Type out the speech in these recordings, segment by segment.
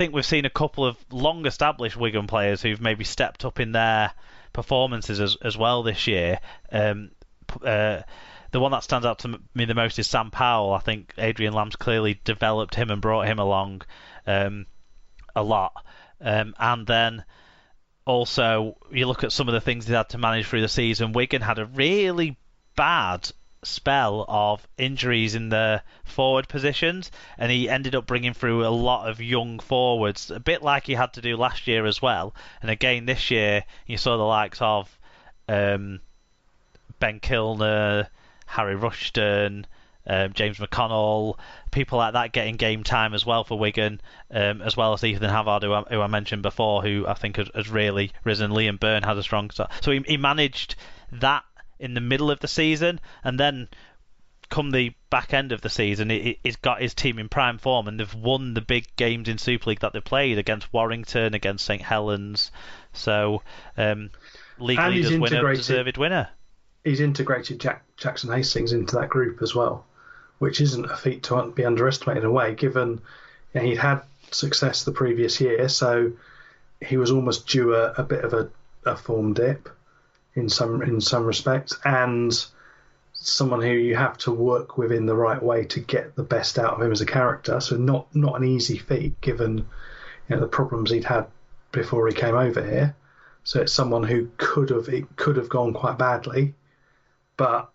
think we've seen a couple of long-established Wigan players who've maybe stepped up in their performances as well this year. The one that stands out to me the most is Sam Powell. I think Adrian Lamb's clearly developed him and brought him along a lot. And then also, you look at some of the things he had to manage through the season. Wigan had a really bad spell of injuries in the forward positions, and he ended up bringing through a lot of young forwards, a bit like he had to do last year as well. And again, this year, you saw the likes of Ben Kilner, Harry Rushton, James McConnell, people like that getting game time as well for Wigan, as well as Ethan Havard, who I mentioned before, who I think has really risen. Liam Byrne had a strong start. So he managed that in the middle of the season, and then come the back end of the season, he's got his team in prime form, and they've won the big games in Super League that they played against Warrington, against St Helens. So, league leaders winner, deserved winner. He's integrated Jackson Hastings into that group as well, which isn't a feat to be underestimated in a way, given he'd had success the previous year, so he was almost due a bit of a form dip in some respects, and someone who you have to work with in the right way to get the best out of him as a character. So not an easy feat, given the problems he'd had before he came over here. So it's someone who could have gone quite badly, but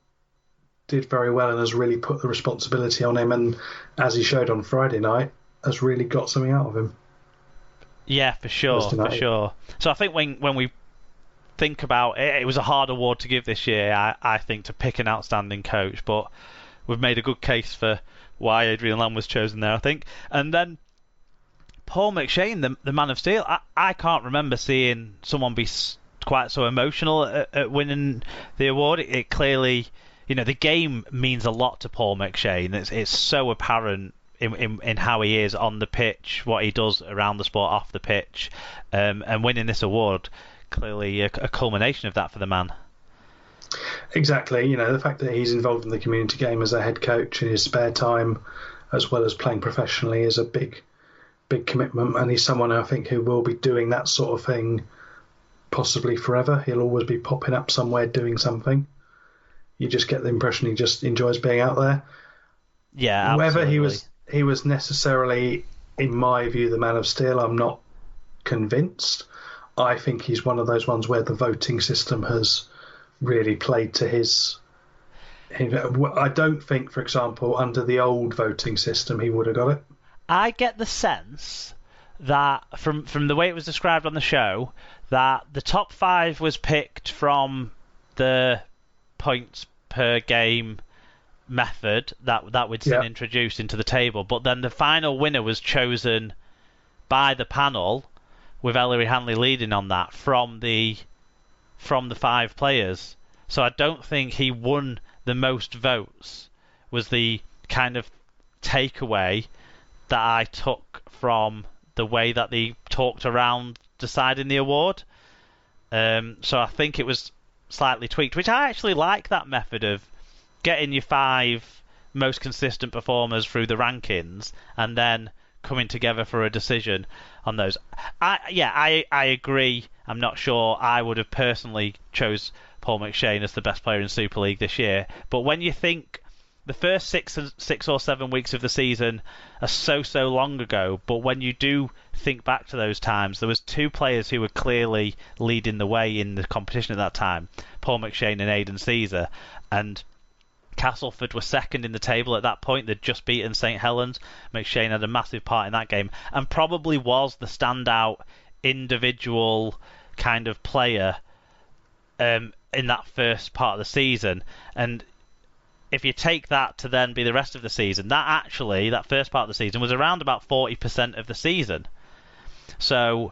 did very well and has really put the responsibility on him, and as he showed on Friday night, has really got something out of him. Yeah, for sure. So I think when we think about it, it was a hard award to give this year, I think, to pick an outstanding coach, but we've made a good case for why Adrian Lamb was chosen there, I think. And then Paul McShane, the Man of Steel, I can't remember seeing someone be quite so emotional at winning the award. It clearly, the game means a lot to Paul McShane. It's so apparent in how he is on the pitch, what he does around the sport off the pitch, and winning this award, clearly a culmination of that for the man. Exactly. The fact that he's involved in the community game as a head coach in his spare time, as well as playing professionally, is a big commitment, and he's someone I think who will be doing that sort of thing possibly forever. He'll always be popping up somewhere doing something. You just get the impression he just enjoys being out there. Yeah, whether absolutely. he was necessarily, in my view, the Man of Steel, I'm not convinced. I think he's one of those ones where the voting system has really played to his. I don't think, for example, under the old voting system, he would have got it. I get the sense that from the way it was described on the show, that the top 5 was picked from the points per game method that we'd seen introduced into the table, but then the final winner was chosen by the panel, with Ellery Hanley leading on that from the 5 players. So I don't think he won the most votes, was the kind of takeaway that I took from the way that they talked around deciding the award. So I think it was slightly tweaked, which I actually like, that method of getting your 5 most consistent performers through the rankings and then coming together for a decision on those. I agree. I'm not sure I would have personally chose Paul McShane as the best player in Super League this year, but when you think the first 6 or 7 weeks of the season are so long ago, but when you do think back to those times, there was 2 players who were clearly leading the way in the competition at that time, Paul McShane and Aidan Caesar, and Castleford were second in the table at that point. They'd just beaten St Helens. McShane had a massive part in that game and probably was the standout individual kind of player in that first part of the season. And if you take that to then be the rest of the season, that first part of the season was around about 40% of the season. So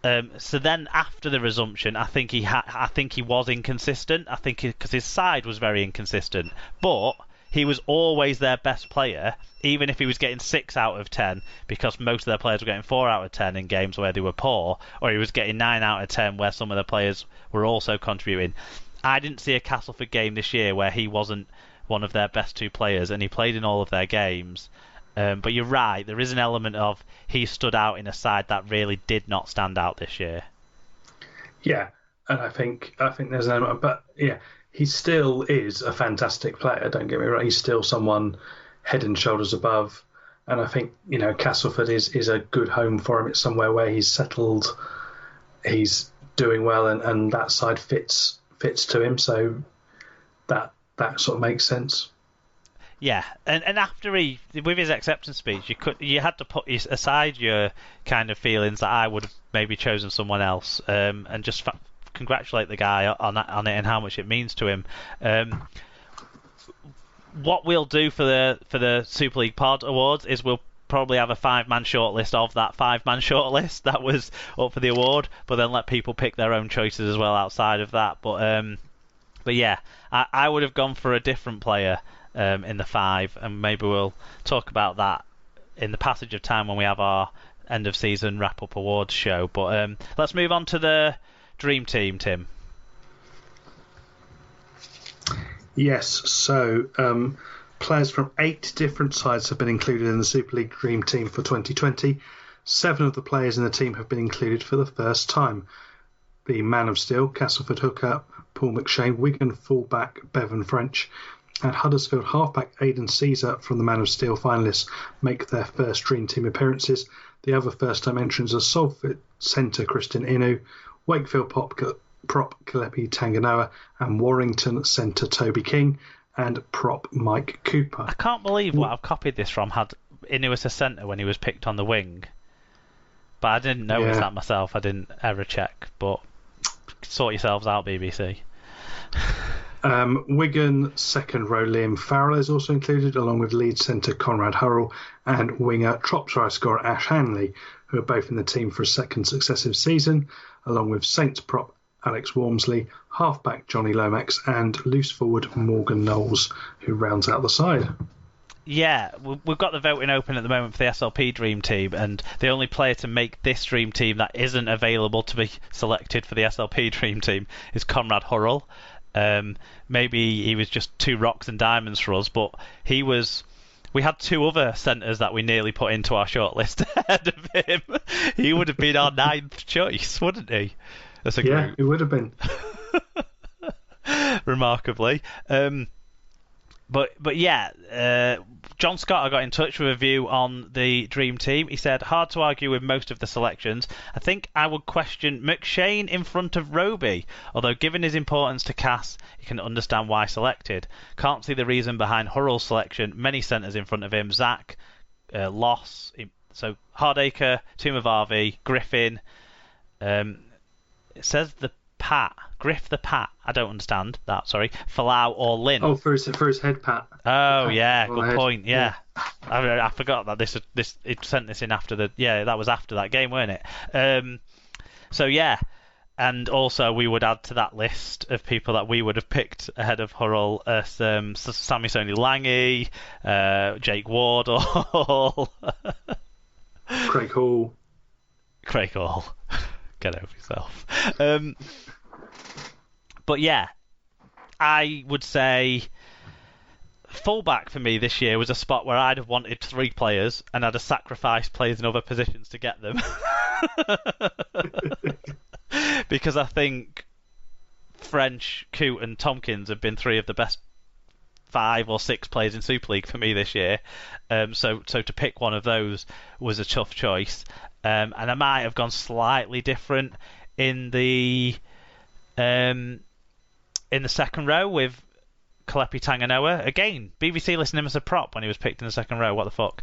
then after the resumption, I think he was inconsistent. I think because his side was very inconsistent, but he was always their best player, even if he was getting 6 out of 10, because most of their players were getting 4 out of 10 in games where they were poor, or he was getting 9 out of 10 where some of the players were also contributing. I didn't see a Castleford game this year where he wasn't one of their best 2 players, and he played in all of their games. But you're right, there is an element of he stood out in a side that really did not stand out this year. Yeah, and I think there's an element, but yeah, he still is a fantastic player. Don't get me wrong; he's still someone head and shoulders above. And I think Castleford is a good home for him. It's somewhere where he's settled, he's doing well, and that side fits to him. So that sort of makes sense. Yeah, and after with his acceptance speech, you had to put aside your kind of feelings that I would have maybe chosen someone else, and just congratulate the guy on it and how much it means to him. What we'll do for the Super League Pod Awards is we'll probably have a 5-man shortlist of that 5-man shortlist that was up for the award, but then let people pick their own choices as well outside of that. But yeah, I would have gone for a different player in the 5, and maybe we'll talk about that in the passage of time when we have our end of season wrap up awards show. But let's move on to the Dream Team, Tim. Yes, so players from 8 different sides have been included in the Super League Dream Team for 2020. 7 of the players in the team have been included for the first time. The Man of Steel, Castleford hooker Paul McShane, Wigan fullback Bevan French, and Huddersfield halfback Aidan Caesar from the Man of Steel finalists make their first Dream Team appearances. The other first-time entrants are Salford centre Christian Inu, Wakefield prop Kalepi Tanganoa, and Warrington centre Toby King, and prop Mike Cooper. I can't believe what I've copied this from had Inu as a centre when he was picked on the wing. But I didn't notice that myself. I didn't ever check. But sort yourselves out, BBC. Wigan second row Liam Farrell is also included, along with Leeds centre Conrad Hurrell and winger top try scorer Ash Hanley, who are both in the team for a second successive season, along with Saints prop Alex Walmsley, halfback Johnny Lomax, and loose forward Morgan Knowles, who rounds out the side. Yeah, we've got the voting open at the moment for the SLP Dream Team, and the only player to make this Dream Team that isn't available to be selected for the SLP Dream Team is Conrad Hurrell. Maybe he was just 2 rocks and diamonds for us, but he was. We had 2 other centres that we nearly put into our shortlist ahead of him. He would have been our 9th choice, wouldn't he? As a group. Yeah, it would have been. Remarkably. But yeah, John Scott, I got in touch with a view on the Dream Team. He said, hard to argue with most of the selections. I think I would question McShane in front of Roby, although given his importance to Cass, you can understand why selected. Can't see the reason behind Hurrell's selection. Many centres in front of him. Zach, Loss, so Hardacre, Tumavarvi, Griffin. It says the Pat. Griff the Pat. I don't understand that, sorry. Falau or Lynn. Oh, for his head pat. Oh, yeah, good point, yeah. I forgot that it sent this in after that was after that game, weren't it? So, yeah. And also, we would add to that list of people that we would have picked ahead of Hurrell as Sammy Sony Lange, Jake Wardle, Craig Hall. Get over yourself. But yeah, I would say fullback for me this year was a spot where I'd have wanted 3 players and I'd have sacrificed players in other positions to get them. Because I think French, Coote and Tompkins have been 3 of the best 5 or 6 players in Super League for me this year. So to pick one of those was a tough choice. And I might have gone slightly different in the second row with Kalepi Tanganoa. Again, BBC listed him as a prop when he was picked in the second row. What the fuck?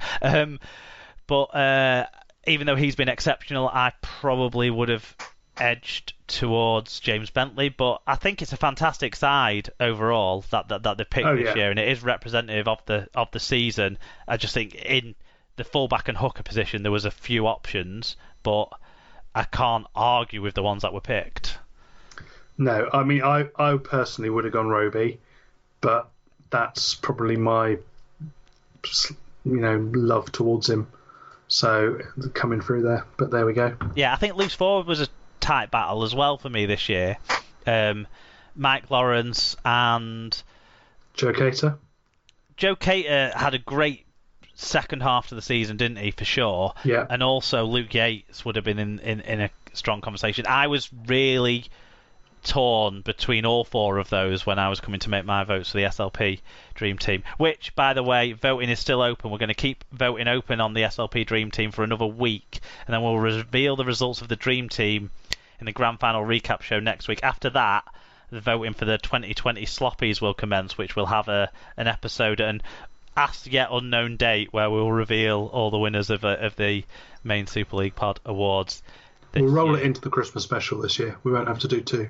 But even though he's been exceptional, I probably would have edged towards James Bentley. But I think it's a fantastic side overall that they picked this year, and it is representative of the season. I just think in the fullback and hooker position there was a few options, but I can't argue with the ones that were picked. No, I mean, I personally would have gone Roby, but that's probably my, love towards him. So coming through there, but there we go. Yeah, I think loose forward was a tight battle as well for me this year. Mike Lawrence and Joe Cater. Joe Cater had a great second half of the season, didn't he, for sure? Yeah. And also Luke Yates would have been in a strong conversation. I was really torn between all four of those when I was coming to make my votes for the SLP Dream Team, which, by the way, voting is still open. We're going to keep voting open on the SLP Dream Team for another week, and then we'll reveal the results of the Dream Team in the grand final recap show next week. After that, the voting for the 2020 Sloppies will commence, which will have an episode at an as yet unknown date where we'll reveal all the winners of the main Super League Pod Awards. We'll roll it into the Christmas special this year. We won't have to do two.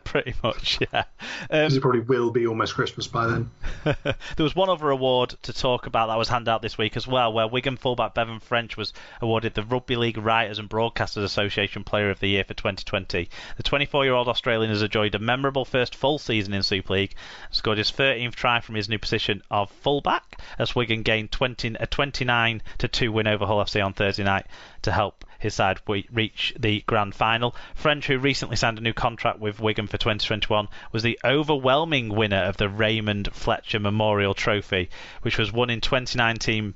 Pretty much, yeah. Because it probably will be almost Christmas by then. There was one other award to talk about that was handed out this week as well, where Wigan fullback Bevan French was awarded the Rugby League Writers and Broadcasters Association Player of the Year for 2020. The 24-year-old Australian has enjoyed a memorable first full season in Super League, scored his 13th try from his new position of fullback as Wigan gained a 29-2 win over Hull FC on Thursday night to help his side reach the grand final. French, who recently signed a new contract with Wigan for 2021, was the overwhelming winner of the Raymond Fletcher Memorial Trophy, which was won in 2019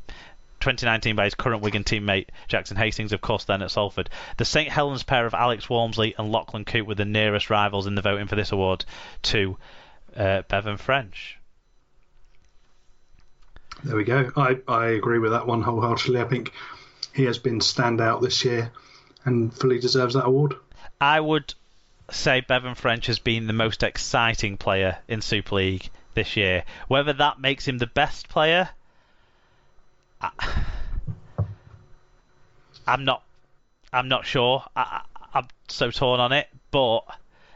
by his current Wigan teammate Jackson Hastings, of course, then at Salford. The St Helens pair of Alex Walmsley and Lachlan Coote were the nearest rivals in the voting for this award to Bevan French. There we go. I agree with that one wholeheartedly. I think he has been standout this year and fully deserves that award. I would say Bevan French has been the most exciting player in Super League this year. Whether that makes him the best player, I'm not sure. I'm so torn on it, but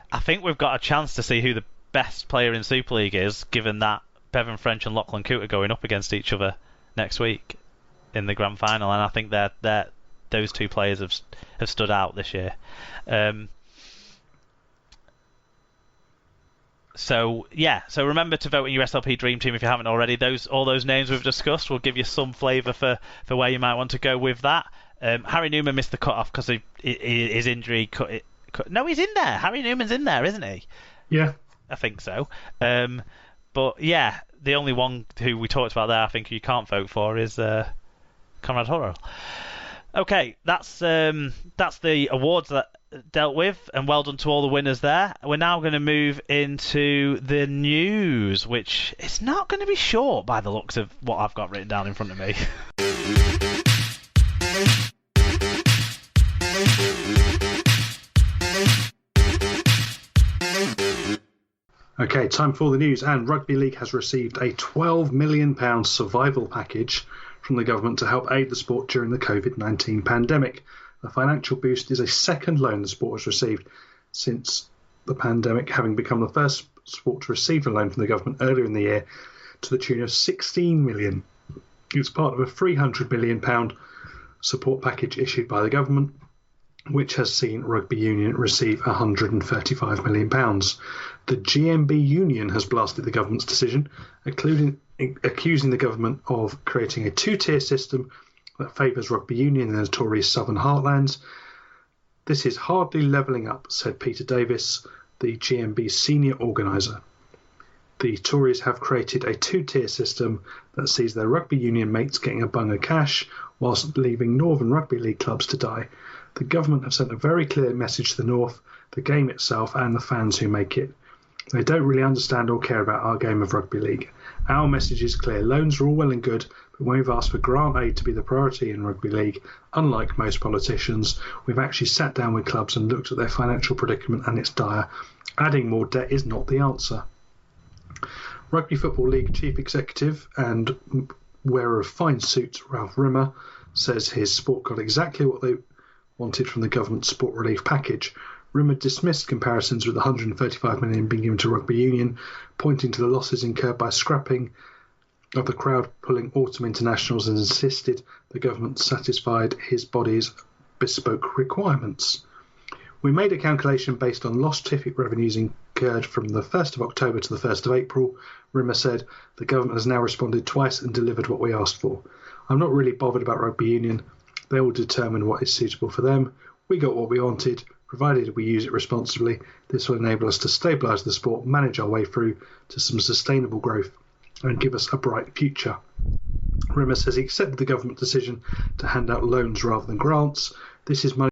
I think we've got a chance to see who the best player in Super League is, given that Bevan French and Lachlan Coote are going up against each other next week in the grand final, and I think that those two players have stood out this year. So remember to vote in your SLP Dream Team if you haven't already. All those names we've discussed will give you some flavour for where you might want to go with that. Harry Newman missed the cut-off because his injury cut it. No, he's in there. Harry Newman's in there, isn't he? Yeah. I think so. But yeah, the only one who we talked about there I think you can't vote for is Conrad Hurrell. Okay, that's the awards that dealt with, and well done to all the winners there. We're now going to move into the news, which is not going to be short by the looks of what I've got written down in front of me. Okay, time for the news. And Rugby League has received a £12 million survival package from the government to help aid the sport during the COVID-19 pandemic. The financial boost is a second loan the sport has received since the pandemic, having become the first sport to receive a loan from the government earlier in the year to the tune of £16 million. It's part of a £300 million support package issued by the government, which has seen Rugby Union receive £135 million. The GMB Union has blasted the government's decision, accusing the government of creating a two-tier system that favours Rugby Union in the Tories' southern heartlands. This is hardly levelling up, said Peter Davis, the GMB senior organiser. The Tories have created a two-tier system that sees their Rugby Union mates getting a bung of cash whilst leaving Northern Rugby League clubs to die. The government have sent a very clear message to the North, the game itself and the fans who make it. They don't really understand or care about our game of Rugby League. Our message is clear. Loans are all well and good, but when we've asked for grant aid to be the priority in Rugby League, unlike most politicians, we've actually sat down with clubs and looked at their financial predicament, and it's dire. Adding more debt is not the answer. Rugby Football League Chief Executive and wearer of fine suits, Ralph Rimmer, says his sport got exactly what they wanted from the government sport relief package. Rimmer dismissed comparisons with the $135 million being given to Rugby Union, pointing to the losses incurred by scrapping of the crowd-pulling autumn internationals, and insisted the government satisfied his body's bespoke requirements. We made a calculation based on lost ticket revenues incurred from the 1st of October to the 1st of April, Rimmer said. The government has now responded twice and delivered what we asked for. I'm not really bothered about Rugby Union. They will determine what is suitable for them. We got what we wanted, provided we use it responsibly. This will enable us to stabilise the sport, manage our way through to some sustainable growth and give us a bright future. Rimmer says he accepted the government decision to hand out loans rather than grants. This is money